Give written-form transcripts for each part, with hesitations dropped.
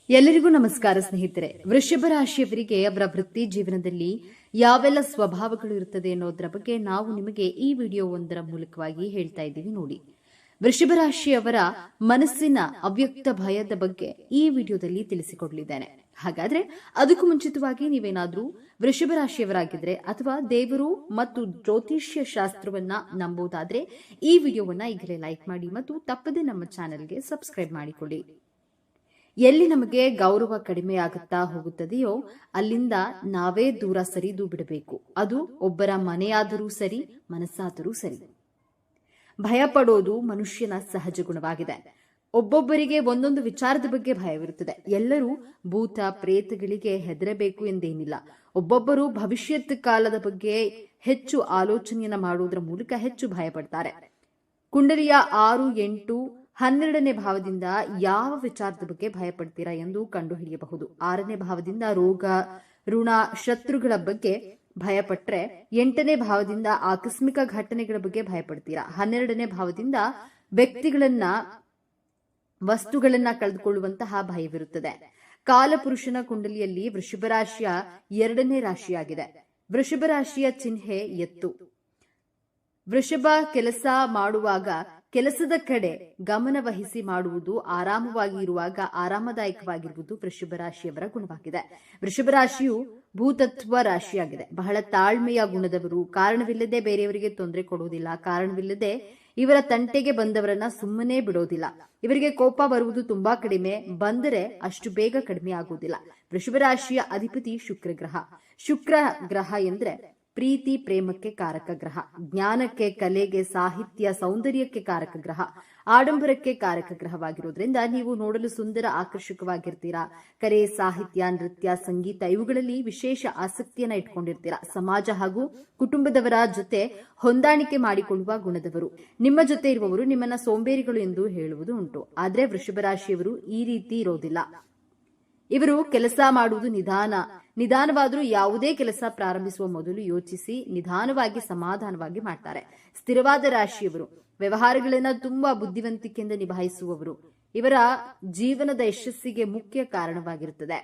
ಎಲ್ಲರಿಗೂ ನಮಸ್ಕಾರ ಸ್ನೇಹಿತರೆ. ವೃಷಭ ರಾಶಿಯವರಿಗೆ ಅವರ ವೃತ್ತಿ ಜೀವನದಲ್ಲಿ ಯಾವೆಲ್ಲ ಸ್ವಭಾವಗಳು ಇರುತ್ತದೆ ಅನ್ನೋದರ ಬಗ್ಗೆ ನಾವು ನಿಮಗೆ ಈ ವಿಡಿಯೋ ಒಂದರ ಮೂಲಕವಾಗಿ ಹೇಳ್ತಾ ಇದ್ದೀವಿ ನೋಡಿ. ವೃಷಭ ರಾಶಿಯವರ ಮನಸ್ಸಿನ ಅವ್ಯಕ್ತ ಭಯದ ಬಗ್ಗೆ ಈ ವಿಡಿಯೋದಲ್ಲಿ ತಿಳಿಸಿಕೊಡಲಿದ್ದೇನೆ. ಹಾಗಾದ್ರೆ ಅದಕ್ಕೂ ಮುಂಚಿತವಾಗಿ ನೀವೇನಾದ್ರೂ ವೃಷಭ ರಾಶಿಯವರಾಗಿದ್ರೆ ಅಥವಾ ದೇವರು ಮತ್ತು ಜ್ಯೋತಿಷ್ಯ ಶಾಸ್ತ್ರವನ್ನ ನಂಬುವುದಾದ್ರೆ ಈ ವಿಡಿಯೋವನ್ನ ಈಗಲೇ ಲೈಕ್ ಮಾಡಿ ಮತ್ತು ತಪ್ಪದೆ ನಮ್ಮ ಚಾನೆಲ್ಗೆ ಸಬ್ಸ್ಕ್ರೈಬ್ ಮಾಡಿಕೊಳ್ಳಿ. ಎಲ್ಲಿ ನಮಗೆ ಗೌರವ ಕಡಿಮೆ ಆಗುತ್ತಾ ಹೋಗುತ್ತದೆಯೋ ಅಲ್ಲಿಂದ ನಾವೇ ದೂರ ಸರಿದು ಬಿಡಬೇಕು. ಅದು ಒಬ್ಬರ ಮನೆಯಾದರೂ ಸರಿ, ಮನಸ್ಸಾದರೂ ಸರಿ. ಭಯ ಪಡೋದು ಮನುಷ್ಯನ ಸಹಜ ಗುಣವಾಗಿದೆ. ಒಬ್ಬೊಬ್ಬರಿಗೆ ಒಂದೊಂದು ವಿಚಾರದ ಬಗ್ಗೆ ಭಯವಿರುತ್ತದೆ. ಎಲ್ಲರೂ ಭೂತ ಪ್ರೇತಗಳಿಗೆ ಹೆದರಬೇಕು ಎಂದೇನಿಲ್ಲ. ಒಬ್ಬೊಬ್ಬರು ಭವಿಷ್ಯತ್ ಕಾಲದ ಬಗ್ಗೆ ಹೆಚ್ಚು ಆಲೋಚನೆಯನ್ನ ಮಾಡುವುದರ ಮೂಲಕ ಹೆಚ್ಚು ಭಯ ಪಡ್ತಾರೆ. ಕುಂಡಲಿಯ 6, 8, 12ನೇ ಭಾವದಿಂದ ಯಾವ ವಿಚಾರದ ಬಗ್ಗೆ ಭಯಪಡ್ತೀರಾ ಎಂದು ಕಂಡುಹಿಡಿಯಬಹುದು. 6ನೇ ಭಾವದಿಂದ ರೋಗ, ಋಣ, ಶತ್ರುಗಳ ಬಗ್ಗೆ ಭಯಪಟ್ರೆ 8ನೇ ಭಾವದಿಂದ ಆಕಸ್ಮಿಕ ಘಟನೆಗಳ ಬಗ್ಗೆ ಭಯಪಡ್ತೀರಾ. 12ನೇ ಭಾವದಿಂದ ವ್ಯಕ್ತಿಗಳನ್ನ, ವಸ್ತುಗಳನ್ನ ಕಳೆದುಕೊಳ್ಳುವಂತಹ ಭಯವಿರುತ್ತದೆ. ಕಾಲಪುರುಷನ ಕುಂಡಲಿಯಲ್ಲಿ ವೃಷಭ ರಾಶಿಯ 2ನೇ ರಾಶಿಯಾಗಿದೆ. ವೃಷಭ ರಾಶಿಯ ಚಿಹ್ನೆ ಎತ್ತು. ವೃಷಭ ಕೆಲಸ ಮಾಡುವಾಗ ಕೆಲಸದ ಕಡೆ ಗಮನ ವಹಿಸಿ ಮಾಡುವುದು, ಆರಾಮವಾಗಿ ಇರುವಾಗ ಆರಾಮದಾಯಕವಾಗಿರುವುದು ವೃಷಭ ರಾಶಿಯವರ ಗುಣವಾಗಿದೆ. ವೃಷಭ ರಾಶಿಯು ಭೂತತ್ವ ರಾಶಿಯಾಗಿದೆ. ಬಹಳ ತಾಳ್ಮೆಯ ಗುಣದವರು. ಕಾರಣವಿಲ್ಲದೆ ಬೇರೆಯವರಿಗೆ ತೊಂದರೆ ಕೊಡುವುದಿಲ್ಲ. ಕಾರಣವಿಲ್ಲದೆ ಇವರ ತಂಟೆಗೆ ಬಂದವರನ್ನ ಸುಮ್ಮನೆ ಬಿಡೋದಿಲ್ಲ. ಇವರಿಗೆ ಕೋಪ ಬರುವುದು ತುಂಬಾ ಕಡಿಮೆ, ಬಂದರೆ ಅಷ್ಟು ಬೇಗ ಕಡಿಮೆ ಆಗುವುದಿಲ್ಲ. ವೃಷಭ ರಾಶಿಯ ಅಧಿಪತಿ ಶುಕ್ರ ಗ್ರಹ. ಶುಕ್ರ ಗ್ರಹ ಎಂದ್ರೆ ಪ್ರೀತಿ, ಪ್ರೇಮಕ್ಕೆ ಕಾರಕ ಗ್ರಹ. ಜ್ಞಾನಕ್ಕೆ, ಕಲೆಗೆ, ಸಾಹಿತ್ಯ, ಸೌಂದರ್ಯಕ್ಕೆ ಕಾರಕ ಗ್ರಹ. ಆಡಂಬರಕ್ಕೆ ಕಾರಕ ಗ್ರಹವಾಗಿರೋದ್ರಿಂದ ನೀವು ನೋಡಲು ಸುಂದರ, ಆಕರ್ಷಕವಾಗಿರ್ತೀರಾ. ಕಲೆ, ಸಾಹಿತ್ಯ, ನೃತ್ಯ, ಸಂಗೀತ ಇವುಗಳಲ್ಲಿ ವಿಶೇಷ ಆಸಕ್ತಿಯನ್ನ ಇಟ್ಕೊಂಡಿರ್ತೀರಾ. ಸಮಾಜ ಹಾಗೂ ಕುಟುಂಬದವರ ಜೊತೆ ಹೊಂದಾಣಿಕೆ ಮಾಡಿಕೊಳ್ಳುವ ಗುಣದವರು. ನಿಮ್ಮ ಜೊತೆ ಇರುವವರು ನಿಮ್ಮನ್ನ ಸೋಂಬೇರಿಗಳು ಎಂದು ಹೇಳುವುದು ಉಂಟು. ಆದ್ರೆ ವೃಷಭ ರಾಶಿಯವರು ಈ ರೀತಿ ಇರೋದಿಲ್ಲ. ಇವರು ಕೆಲಸ ಮಾಡುವುದು ನಿಧಾನವಾದರೂ ಯಾವುದೇ ಕೆಲಸ ಪ್ರಾರಂಭಿಸುವ ಮೊದಲು ಯೋಚಿಸಿ ನಿಧಾನವಾಗಿ, ಸಮಾಧಾನವಾಗಿ ಮಾಡ್ತಾರೆ. ಸ್ಥಿರವಾದ ರಾಶಿಯವರು. ವ್ಯವಹಾರಗಳನ್ನ ತುಂಬಾ ಬುದ್ಧಿವಂತಿಕೆಯಿಂದ ನಿಭಾಯಿಸುವವರು. ಇವರ ಜೀವನದ ಯಶಸ್ಸಿಗೆ ಮುಖ್ಯ ಕಾರಣವಾಗಿರುತ್ತದೆ.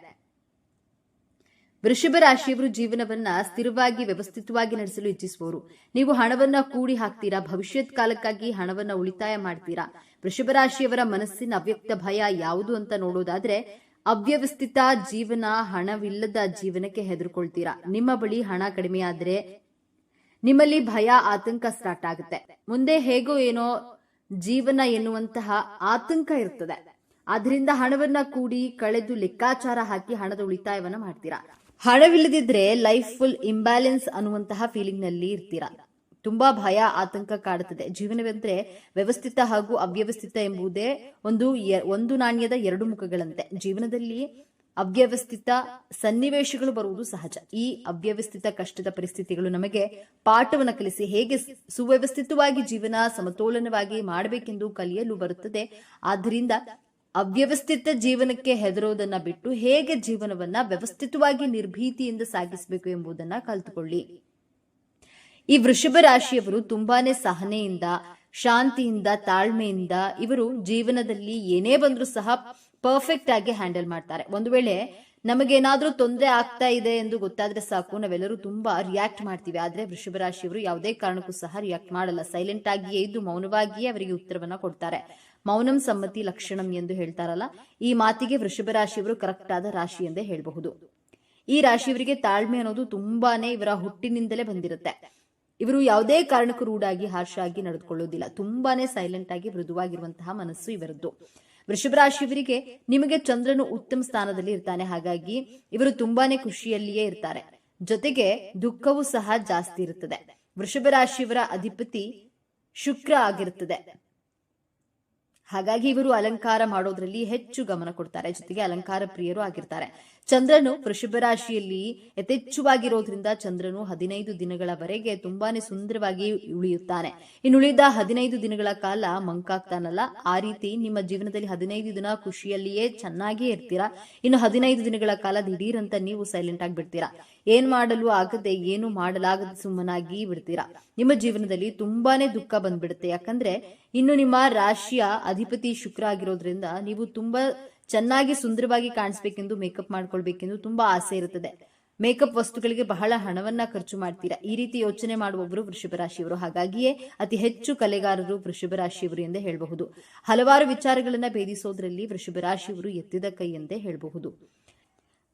ವೃಷಭ ರಾಶಿಯವರು ಜೀವನವನ್ನ ಸ್ಥಿರವಾಗಿ, ವ್ಯವಸ್ಥಿತವಾಗಿ ನಡೆಸಲು ಇಚ್ಛಿಸುವವರು. ನೀವು ಹಣವನ್ನ ಕೂಡಿ ಹಾಕ್ತೀರಾ. ಭವಿಷ್ಯತ್ ಕಾಲಕ್ಕಾಗಿ ಹಣವನ್ನ ಉಳಿತಾಯ ಮಾಡ್ತೀರಾ. ವೃಷಭ ರಾಶಿಯವರ ಮನಸ್ಸಿನ ಅವ್ಯಕ್ತ ಭಯ ಯಾವುದು ಅಂತ ನೋಡೋದಾದ್ರೆ ಅವ್ಯವಸ್ಥಿತ ಜೀವನ, ಹಣವಿಲ್ಲದ ಜೀವನಕ್ಕೆ ಹೆದರ್ಕೊಳ್ತೀರಾ. ನಿಮ್ಮ ಬಳಿ ಹಣ ಕಡಿಮೆಯಾದ್ರೆ ನಿಮ್ಮಲ್ಲಿ ಭಯ, ಆತಂಕ ಸ್ಟಾರ್ಟ್ ಆಗುತ್ತೆ. ಮುಂದೆ ಹೇಗೋ ಏನೋ ಜೀವನ ಎನ್ನುವಂತಹ ಆತಂಕ ಇರ್ತದೆ. ಆದ್ರಿಂದ ಹಣವನ್ನ ಕೂಡಿ ಕಳೆದು ಲೆಕ್ಕಾಚಾರ ಹಾಕಿ ಹಣದ ಉಳಿತಾಯವನ್ನ ಮಾಡ್ತೀರಾ. ಹಣವಿಲ್ಲದಿದ್ರೆ ಲೈಫ್ ಫುಲ್ ಇಂಬ್ಯಾಲೆನ್ಸ್ ಅನ್ನುವಂತಹ ಫೀಲಿಂಗ್ ನಲ್ಲಿ ಇರ್ತೀರಾ. ತುಂಬಾ ಭಯ, ಆತಂಕ ಕಾಡುತ್ತದೆ. ಜೀವನವೆಂದ್ರೆ ವ್ಯವಸ್ಥಿತ ಹಾಗೂ ಅವ್ಯವಸ್ಥಿತ ಎಂಬುದೇ ಒಂದು ನಾಣ್ಯದ 2 ಮುಖಗಳಂತೆ. ಜೀವನದಲ್ಲಿ ಅವ್ಯವಸ್ಥಿತ ಸನ್ನಿವೇಶಗಳು ಬರುವುದು ಸಹಜ. ಈ ಅವ್ಯವಸ್ಥಿತ ಕಷ್ಟದ ಪರಿಸ್ಥಿತಿಗಳು ನಮಗೆ ಪಾಠವನ್ನು ಕಲಿಸಿ ಹೇಗೆ ಸುವ್ಯವಸ್ಥಿತವಾಗಿ ಜೀವನ ಸಮತೋಲನವಾಗಿ ಮಾಡಬೇಕೆಂದು ಕಲಿಯಲು ಬರುತ್ತದೆ. ಆದ್ದರಿಂದ ಅವ್ಯವಸ್ಥಿತ ಜೀವನಕ್ಕೆ ಹೆದರೋದನ್ನ ಬಿಟ್ಟು ಹೇಗೆ ಜೀವನವನ್ನ ವ್ಯವಸ್ಥಿತವಾಗಿ ನಿರ್ಭೀತಿಯಿಂದ ಸಾಗಿಸಬೇಕು ಎಂಬುದನ್ನ ಕಲಿತುಕೊಳ್ಳಿ. ಈ ವೃಷಭ ರಾಶಿಯವರು ತುಂಬಾನೇ ಸಹನೆಯಿಂದ, ಶಾಂತಿಯಿಂದ, ತಾಳ್ಮೆಯಿಂದ ಇವರು ಜೀವನದಲ್ಲಿ ಏನೇ ಬಂದ್ರೂ ಸಹ ಪರ್ಫೆಕ್ಟ್ ಆಗಿ ಹ್ಯಾಂಡಲ್ ಮಾಡ್ತಾರೆ. ಒಂದು ವೇಳೆ ನಮಗೇನಾದ್ರೂ ತೊಂದರೆ ಆಗ್ತಾ ಇದೆ ಎಂದು ಗೊತ್ತಾದ್ರೆ ಸಾಕು, ನಾವೆಲ್ಲರೂ ತುಂಬಾ ರಿಯಾಕ್ಟ್ ಮಾಡ್ತೀವಿ. ಆದ್ರೆ ವೃಷಭ ರಾಶಿಯವರು ಯಾವುದೇ ಕಾರಣಕ್ಕೂ ಸಹ ರಿಯಾಕ್ಟ್ ಮಾಡಲ್ಲ. ಸೈಲೆಂಟ್ ಆಗಿಯೇ ಇದ್ದು ಮೌನವಾಗಿಯೇ ಅವರಿಗೆ ಉತ್ತರವನ್ನ ಕೊಡ್ತಾರೆ. ಮೌನಂ ಸಮ್ಮತಿ ಲಕ್ಷಣಂ ಎಂದು ಹೇಳ್ತಾರಲ್ಲ, ಈ ಮಾತಿಗೆ ವೃಷಭ ರಾಶಿಯವರು ಕರೆಕ್ಟ್ ಆದ ರಾಶಿ ಎಂದೇ ಹೇಳಬಹುದು. ಈ ರಾಶಿಯವರಿಗೆ ತಾಳ್ಮೆ ಅನ್ನೋದು ತುಂಬಾನೇ ಇವರ ಹುಟ್ಟಿನಿಂದಲೇ ಬಂದಿರುತ್ತೆ. ಇವರು ಯಾವುದೇ ಕಾರಣಕ್ಕೂ ರೂಢಾಗಿ, ಹಾರ್ಷ ಆಗಿ ನಡೆದುಕೊಳ್ಳೋದಿಲ್ಲ. ತುಂಬಾನೇ ಸೈಲೆಂಟ್ ಆಗಿ, ಮೃದುವಾಗಿರುವಂತಹ ಮನಸ್ಸು ಇವರದ್ದು. ವೃಷಭ ರಾಶಿಯವರಿಗೆ ನಿಮಗೆ ಚಂದ್ರನು ಉತ್ತಮ ಸ್ಥಾನದಲ್ಲಿ ಇರ್ತಾನೆ. ಹಾಗಾಗಿ ಇವರು ತುಂಬಾನೇ ಖುಷಿಯಲ್ಲಿಯೇ ಇರ್ತಾರೆ. ಜೊತೆಗೆ ದುಃಖವೂ ಸಹ ಜಾಸ್ತಿ ಇರುತ್ತದೆ. ವೃಷಭ ರಾಶಿಯವರ ಅಧಿಪತಿ ಶುಕ್ರ ಆಗಿರುತ್ತದೆ. ಹಾಗಾಗಿ ಇವರು ಅಲಂಕಾರ ಮಾಡೋದ್ರಲ್ಲಿ ಹೆಚ್ಚು ಗಮನ ಕೊಡ್ತಾರೆ. ಜೊತೆಗೆ ಅಲಂಕಾರ ಪ್ರಿಯರು ಆಗಿರ್ತಾರೆ. ಚಂದ್ರನು ವೃಷಭ ರಾಶಿಯಲ್ಲಿ ಯಥೇಚ್ಛವಾಗಿರೋದ್ರಿಂದ ಚಂದ್ರನು 15 ದಿನಗಳವರೆಗೆ ತುಂಬಾನೇ ಸುಂದರವಾಗಿ ಉಳಿಯುತ್ತಾನೆ. ಇನ್ನುಳಿದ 15 ದಿನಗಳ ಕಾಲ ಮಂಕಾಗ್ತಾನಲ್ಲ, ಆ ರೀತಿ ನಿಮ್ಮ ಜೀವನದಲ್ಲಿ 15 ದಿನ ಖುಷಿಯಲ್ಲಿಯೇ ಚೆನ್ನಾಗಿಯೇ ಇರ್ತೀರಾ. ಇನ್ನು 15 ದಿನಗಳ ಕಾಲ ದಿಢೀರಂತ ನೀವು ಸೈಲೆಂಟ್ ಆಗಿ ಬಿಡ್ತೀರಾ. ಏನ್ ಮಾಡಲು ಆಗದೆ, ಏನು ಮಾಡಲಾಗದೆ ಸುಮ್ಮನಾಗಿ ಬಿಡ್ತೀರಾ. ನಿಮ್ಮ ಜೀವನದಲ್ಲಿ ತುಂಬಾನೇ ದುಃಖ ಬಂದ್ಬಿಡುತ್ತೆ. ಯಾಕಂದ್ರೆ ಇನ್ನು ನಿಮ್ಮ ರಾಶಿಯ ಅಧಿಪತಿ ಶುಕ್ರ ಆಗಿರೋದ್ರಿಂದ ನೀವು ತುಂಬಾ ಚೆನ್ನಾಗಿ ಸುಂದರವಾಗಿ ಕಾಣಿಸ್ಬೇಕೆಂದು ಮೇಕಪ್ ಮಾಡ್ಕೊಳ್ಬೇಕೆಂದು ತುಂಬಾ ಆಸೆ ಇರುತ್ತದೆ. ಮೇಕಪ್ ವಸ್ತುಗಳಿಗೆ ಬಹಳ ಹಣವನ್ನ ಖರ್ಚು ಮಾಡ್ತೀರಾ. ಈ ರೀತಿ ಯೋಚನೆ ಮಾಡುವವರು ವೃಷಭ ರಾಶಿಯವರು. ಹಾಗಾಗಿಯೇ ಅತಿ ಹೆಚ್ಚು ಕಲೆಗಾರರು ವೃಷಭ ರಾಶಿಯವರು ಎಂದೇ ಹೇಳಬಹುದು. ಹಲವಾರು ವಿಚಾರಗಳನ್ನ ಭೇದಿಸೋದ್ರಲ್ಲಿ ವೃಷಭ ರಾಶಿಯವರು ಎತ್ತಿದ ಕೈ ಎಂದೇ ಹೇಳಬಹುದು.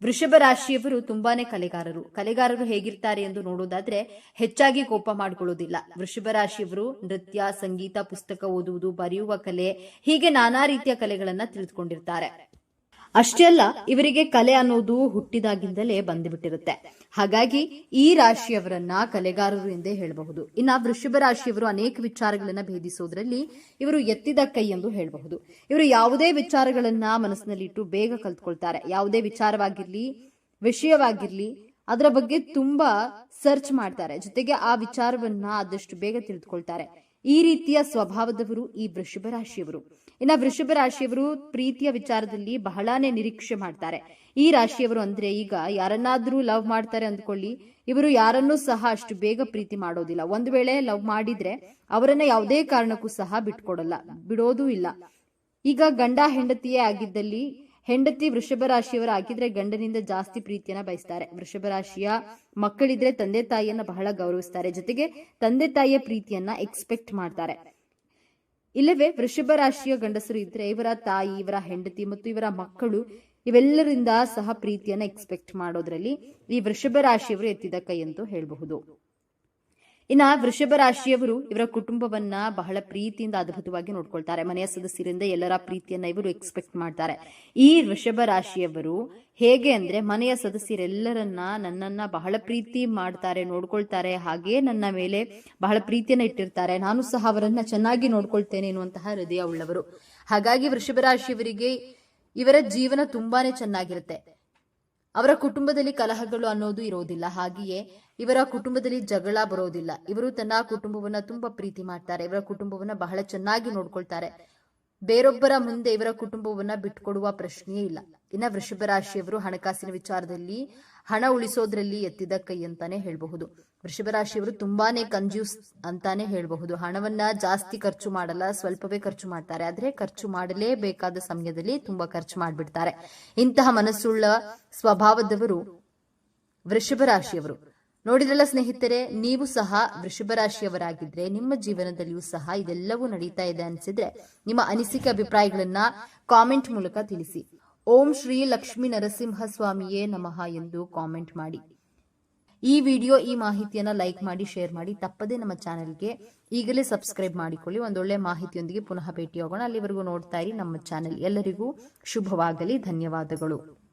ವೃಷಭ ರಾಶಿಯವರು ತುಂಬಾನೇ ಕಲೆಗಾರರು ಹೇಗಿರ್ತಾರೆ ಎಂದು ನೋಡೋದಾದ್ರೆ ಹೆಚ್ಚಾಗಿ ಕೋಪ ಮಾಡಿಕೊಳ್ಳೋದಿಲ್ಲ. ವೃಷಭ ರಾಶಿಯವರು ನೃತ್ಯ, ಸಂಗೀತ, ಪುಸ್ತಕ ಓದುವುದು, ಬರೆಯುವ ಕಲೆ, ಹೀಗೆ ನಾನಾ ರೀತಿಯ ಕಲೆಗಳನ್ನ ತಿಳಿದುಕೊಂಡಿರ್ತಾರೆ. ಅಷ್ಟೇ ಅಲ್ಲ, ಇವರಿಗೆ ಕಲೆ ಅನ್ನೋದು ಹುಟ್ಟಿದಾಗಿಂದಲೇ ಬಂದುಬಿಟ್ಟಿರುತ್ತೆ. ಹಾಗಾಗಿ ಈ ರಾಶಿಯವರನ್ನ ಕಲೆಗಾರರು ಎಂದೇ ಹೇಳಬಹುದು. ಇನ್ನ ವೃಷಭ ರಾಶಿಯವರು ಅನೇಕ ವಿಚಾರಗಳನ್ನ ಭೇದಿಸೋದ್ರಲ್ಲಿ ಇವರು ಎತ್ತಿದ ಕೈ ಎಂದು ಹೇಳಬಹುದು. ಇವರು ಯಾವುದೇ ವಿಚಾರಗಳನ್ನ ಮನಸ್ಸಿನಲ್ಲಿಟ್ಟು ಬೇಗ ಕಲ್ತ್ಕೊಳ್ತಾರೆ. ಯಾವುದೇ ವಿಚಾರವಾಗಿರ್ಲಿ, ವಿಷಯವಾಗಿರ್ಲಿ, ಅದರ ಬಗ್ಗೆ ತುಂಬಾ ಸರ್ಚ್ ಮಾಡ್ತಾರೆ. ಜೊತೆಗೆ ಆ ವಿಚಾರವನ್ನ ಆದಷ್ಟು ಬೇಗ ತಿಳಿದುಕೊಳ್ತಾರೆ. ಈ ರೀತಿಯ ಸ್ವಭಾವದವರು ಈ ವೃಷಭ ರಾಶಿಯವರು. ಇನ್ನು ವೃಷಭ ರಾಶಿಯವರು ಪ್ರೀತಿಯ ವಿಚಾರದಲ್ಲಿ ಬಹಳಾನೇ ನಿರೀಕ್ಷೆ ಮಾಡ್ತಾರೆ. ಈ ರಾಶಿಯವರು ಅಂದ್ರೆ ಈಗ ಯಾರನ್ನಾದ್ರೂ ಲವ್ ಮಾಡ್ತಾರೆ ಅಂದ್ಕೊಳ್ಳಿ, ಇವರು ಯಾರನ್ನೂ ಸಹ ಅಷ್ಟು ಬೇಗ ಪ್ರೀತಿ ಮಾಡೋದಿಲ್ಲ. ಒಂದು ವೇಳೆ ಲವ್ ಮಾಡಿದ್ರೆ ಅವರನ್ನ ಯಾವುದೇ ಕಾರಣಕ್ಕೂ ಸಹ ಬಿಡೋದೂ ಇಲ್ಲ. ಈಗ ಗಂಡ ಹೆಂಡತಿಯೇ ಆಗಿದ್ದಲ್ಲಿ ಹೆಂಡತಿ ವೃಷಭ ರಾಶಿಯವರ ಆಗಿದ್ರೆ ಗಂಡನಿಂದ ಜಾಸ್ತಿ ಪ್ರೀತಿಯನ್ನ ಬಯಸ್ತಾರೆ. ವೃಷಭ ರಾಶಿಯ ಮಕ್ಕಳಿದ್ರೆ ತಂದೆ ತಾಯಿಯನ್ನ ಬಹಳ ಗೌರವಿಸ್ತಾರೆ. ಜೊತೆಗೆ ತಂದೆ ತಾಯಿಯ ಪ್ರೀತಿಯನ್ನ ಎಕ್ಸ್ಪೆಕ್ಟ್ ಮಾಡ್ತಾರೆ. ಇಲ್ಲವೇ ವೃಷಭ ರಾಶಿಯ ಗಂಡಸರು ಇದ್ರೆ ಇವರ ತಾಯಿ, ಇವರ ಹೆಂಡತಿ ಮತ್ತು ಇವರ ಮಕ್ಕಳು ಇವೆಲ್ಲರಿಂದ ಸಹ ಪ್ರೀತಿಯನ್ನ ಎಕ್ಸ್ಪೆಕ್ಟ್ ಮಾಡೋದ್ರಲ್ಲಿ ಈ ವೃಷಭ ರಾಶಿಯವರು ಎತ್ತಿದ ಕೈ ಎಂದು ಹೇಳಬಹುದು. ಇನ್ನ ವೃಷಭ ರಾಶಿಯವರು ಇವರ ಕುಟುಂಬವನ್ನ ಬಹಳ ಪ್ರೀತಿಯಿಂದ ಅದ್ಭುತವಾಗಿ ನೋಡ್ಕೊಳ್ತಾರೆ. ಮನೆಯ ಸದಸ್ಯರಿಂದ ಎಲ್ಲರ ಪ್ರೀತಿಯನ್ನ ಇವರು ಎಕ್ಸ್ಪೆಕ್ಟ್ ಮಾಡ್ತಾರೆ. ಈ ವೃಷಭ ರಾಶಿಯವರು ಹೇಗೆ ಅಂದ್ರೆ ಮನೆಯ ಸದಸ್ಯರೆಲ್ಲರನ್ನ ನನ್ನನ್ನ ಬಹಳ ಪ್ರೀತಿ ಮಾಡ್ತಾರೆ, ನೋಡ್ಕೊಳ್ತಾರೆ, ಹಾಗೆ ನನ್ನ ಮೇಲೆ ಬಹಳ ಪ್ರೀತಿಯನ್ನ ಇಟ್ಟಿರ್ತಾರೆ, ನಾನು ಸಹ ಅವರನ್ನ ಚೆನ್ನಾಗಿ ನೋಡ್ಕೊಳ್ತೇನೆ ಎನ್ನುವಂತಹ ಹೃದಯ ಉಳ್ಳವರು. ಹಾಗಾಗಿ ವೃಷಭ ರಾಶಿಯವರಿಗೆ ಇವರ ಜೀವನ ತುಂಬಾನೇ ಚೆನ್ನಾಗಿರುತ್ತೆ. ಅವರ ಕುಟುಂಬದಲ್ಲಿ ಕಲಹಗಳು ಅನ್ನೋದು ಇರೋದಿಲ್ಲ. ಹಾಗೆಯೇ ಇವರ ಕುಟುಂಬದಲ್ಲಿ ಜಗಳ ಬರೋದಿಲ್ಲ. ಇವರು ತನ್ನ ಕುಟುಂಬವನ್ನ ತುಂಬಾ ಪ್ರೀತಿ ಮಾಡ್ತಾರೆ. ಇವರ ಕುಟುಂಬವನ್ನ ಬಹಳ ಚೆನ್ನಾಗಿ ನೋಡ್ಕೊಳ್ತಾರೆ. ಬೇರೊಬ್ಬರ ಮುಂದೆ ಇವರ ಕುಟುಂಬವನ್ನ ಬಿಟ್ಕೊಡುವ ಪ್ರಶ್ನೆಯೇ ಇಲ್ಲ. ಇನ್ನ ವೃಷಭ ರಾಶಿಯವರು ಹಣಕಾಸಿನ ವಿಚಾರದಲ್ಲಿ ಹಣ ಉಳಿಸೋದ್ರಲ್ಲಿ ಎತ್ತಿದ ಕೈ ಅಂತಾನೆ ಹೇಳಬಹುದು. ವೃಷಭ ರಾಶಿಯವರು ತುಂಬಾನೇ ಕಂಜೂಸ್ ಅಂತಾನೆ ಹೇಳಬಹುದು. ಹಣವನ್ನ ಜಾಸ್ತಿ ಖರ್ಚು ಮಾಡಲ್ಲ, ಸ್ವಲ್ಪವೇ ಖರ್ಚು ಮಾಡ್ತಾರೆ. ಆದ್ರೆ ಖರ್ಚು ಮಾಡಲೇಬೇಕಾದ ಸಮಯದಲ್ಲಿ ತುಂಬಾ ಖರ್ಚು ಮಾಡ್ಬಿಡ್ತಾರೆ. ಇಂತಹ ಮನಸ್ಸುಳ್ಳ ಸ್ವಭಾವದವರು ವೃಷಭ ರಾಶಿಯವರು. ನೋಡಿದ್ರಲ್ಲ ಸ್ನೇಹಿತರೆ, ನೀವು ಸಹ ವೃಷಭ ರಾಶಿಯವರಾಗಿದ್ರೆ ನಿಮ್ಮ ಜೀವನದಲ್ಲಿಯೂ ಸಹ ಇದೆಲ್ಲವೂ ನಡೀತಾ ಇದೆ ಅನಿಸಿದ್ರೆ ನಿಮ್ಮ ಅನಿಸಿಕೆ ಅಭಿಪ್ರಾಯಗಳನ್ನ ಕಾಮೆಂಟ್ ಮೂಲಕ ತಿಳಿಸಿ. ಓಂ ಶ್ರೀ ಲಕ್ಷ್ಮೀ ನರಸಿಂಹ ಸ್ವಾಮಿಯೇ ನಮಃ ಎಂದು ಕಾಮೆಂಟ್ ಮಾಡಿ. ಈ ವಿಡಿಯೋ, ಈ ಮಾಹಿತಿಯನ್ನ ಲೈಕ್ ಮಾಡಿ, ಶೇರ್ ಮಾಡಿ. ತಪ್ಪದೆ ನಮ್ಮ ಚಾನೆಲ್ಗೆ ಈಗಲೇ ಸಬ್ಸ್ಕ್ರೈಬ್ ಮಾಡಿಕೊಳ್ಳಿ. ಒಂದೊಳ್ಳೆ ಮಾಹಿತಿಯೊಂದಿಗೆ ಪುನಃ ಭೇಟಿಯಾಗೋಣ. ಅಲ್ಲಿವರೆಗೂ ನೋಡ್ತಾ ಇರಿ ನಮ್ಮ ಚಾನೆಲ್. ಎಲ್ಲರಿಗೂ ಶುಭವಾಗಲಿ. ಧನ್ಯವಾದಗಳು.